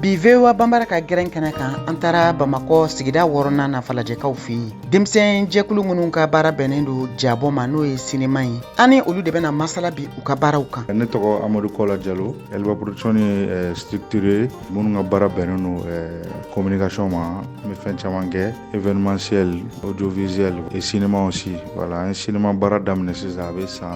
bi vewa bambara ka gɛrɛn kɛnɛ kan an taara Bamakɔ sigida 6nan na falajɛkaw fɛ yen. Denmisɛn jɛkulu minnu ka baara bɛnnen don jabɔ ma n'o ye sinema ye. Ani olu de bɛna masala bi u ka baaraw kan. Ne tɔgɔ Amadou Kola Diallo. Elba production est structurée minnu ka baara bɛnnen don communication ma. N bɛ fɛn caman kɛ événementiel, audiovisuel et cinéma aussi. Voilà, an cinéma baara daminɛ sisan a bɛ san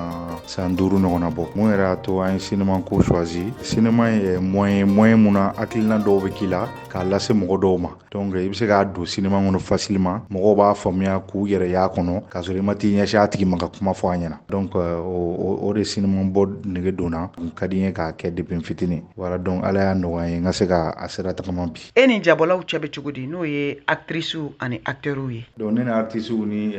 5 ɲɔgɔnna bɔ. Mun yɛrɛ y'a to an cinéma ko choisi. Cinéma ye moyen mun na hakilina dɔw bɛ k'i la k'a lase mɔgɔ dɔw ma. Donc i bɛ se k'a don cinéma kɔnɔ facilement. Mɔgɔw b'a faamuya k'u yɛrɛ y'a kɔnɔ k'a sɔrɔ i ma t'i ɲɛsin a tigi ma ka kuma fɔ a ɲɛna. Donc o de cinéma bɔ nege donna ka di n ye k'a kɛ depuis n fitinin. Voilà, donc Ala y'a nɔgɔya n ye n ka se ka a sira tagama bi. E ni jabɔlaw cɛ bɛ cogo di n'o ye actrices ani acteurs ye? Donc ne ni artistes ni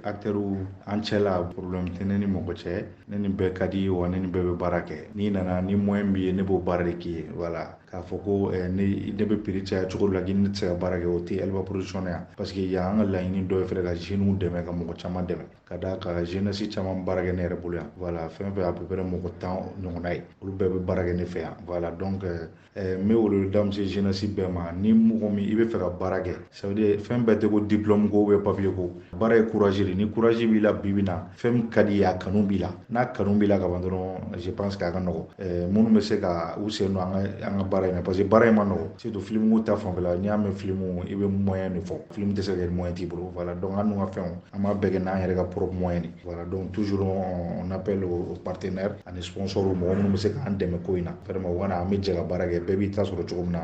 acteurs an cɛ la problème tɛ ne ni mɔgɔ cɛ. Ne ni bɛɛ ka di wa ne ni bɛɛ bɛ baara kɛ. N'i nana ni moyen b'i ye ne b'o baara de k'i ye. Voilà, k'a fɔ ko ne bɛ prix caya cogo la k'i ne tɛ se ka baara kɛ o tɛ Elba production yan. Parce que yan an ka laɲini dɔ ye fɛnɛ ka jeunes dɛmɛ ka mɔgɔ caman dɛmɛ. Ka d'a kan jeunesse caman baara kɛ ne yɛrɛ bolo yan. Voilà, fɛn fɛn à peu près mɔgɔ 10 ɲɔgɔnna ye. Olu bɛɛ bɛ baara kɛ ne fɛ yan. Voilà, donc n bɛ wele da muso jeunesse bɛɛ ma ni mɔgɔ min i bɛ fɛ ka baara kɛ. Ça veut dire fɛn bɛɛ tɛ ko diplôme ko ou bien papier ko. Baara ye courage de. Ni courage b'i la bi bi na fɛn min ka di ye a kanu b'i la. N'a kanu b'i la ka ban dɔrɔn je pense que a ka nɔgɔ. Minnu bɛ se ka u sen don an ka baara in na parce que baara in ma nɔgɔ. Surtout film ko ta fanfɛla n'i y'a mɛn film i bɛ moyen de fɔ. Film tɛ se ka kɛ moyen t'i bolo. Voilà, donc an n'u ka fɛnw an b'a bɛɛ kɛ n'an yɛrɛ ka propre moyen de. Voilà, donc toujours on appelle aux partenaires ani sponsors mɔgɔ minnu bɛ se k'an dɛmɛ ko in na. Vraiment u ka na an bɛ jɛ ka baara kɛ bɛɛ b'i ta sɔrɔ cogo min na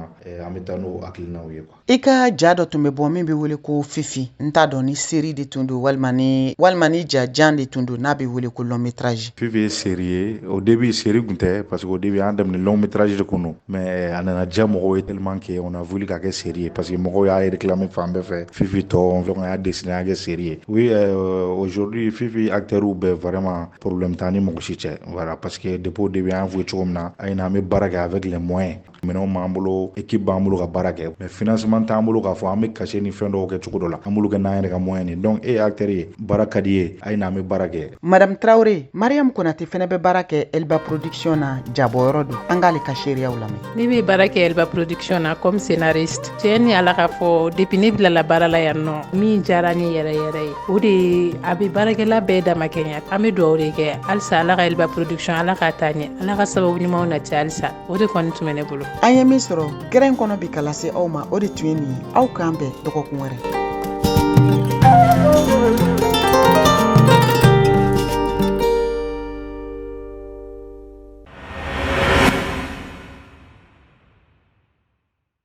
an bɛ taa n'o hakilinaw ye quoi. I ka ja dɔ tun bɛ bɔ min bɛ wele ko Fifi. N t'a dɔn ni série de tun don walima ni ja jan de tun don n'a bɛ wele ko long métrage. Fifi ye série ye. Au début série tun tɛ parce que au début an daminɛ long métrage de kun don. Mais a nana diya mɔgɔw ye tellement que on a voulu k'a kɛ série ye parce que mɔgɔw y'a réclamer fan bɛɛ fɛ. Fifi tɔ on y'a dessiné a kɛ série ye. Oui, aujourd'hui Fifi acteurs bɛɛ vraiment problème t'an ni mɔgɔ si cɛ. Voilà, parce que depuis au début an fɔ cogo min na a ye na an bɛ baara kɛ avec les moyens. Minɛnw b'an bolo, équipe b'an bolo ka baara kɛ. Mais financement t'an bolo k'a fɔ an bɛ cachet ni fɛn dɔw kɛ cogo dɔ la. An bolo kɛ n'an yɛrɛ ka moyen de. Donc e ye acteur ye, baara ka di ye, a ye na an bɛ baara kɛ. Madame Traoré, Mariam Konate fɛnɛ bɛ baara kɛ Elba production na jabɔyɔrɔ don. An k'ale ka seereyaw lamɛn. Ne bɛ baara kɛ Elba production na comme scénariste. Tiɲɛ ni Ala ka fɔ depuis ne bilala baara la yan nɔ min diyara ne yɛrɛ yɛrɛ ye o de ye a bɛ baarakɛla bɛɛ dama kɛɲɛ. An bɛ dugawu de kɛ halisa Ala ka Elba production Ala k'a taa ɲɛ, Ala ka sababu ɲumanw nati halisa. O de kɔni tun bɛ ne bolo. An ye min sɔrɔ gɛrɛn kɔnɔ bi ka lase aw ma o de tun ye nin ye. Aw k'an bɛn dɔgɔkun wɛrɛ.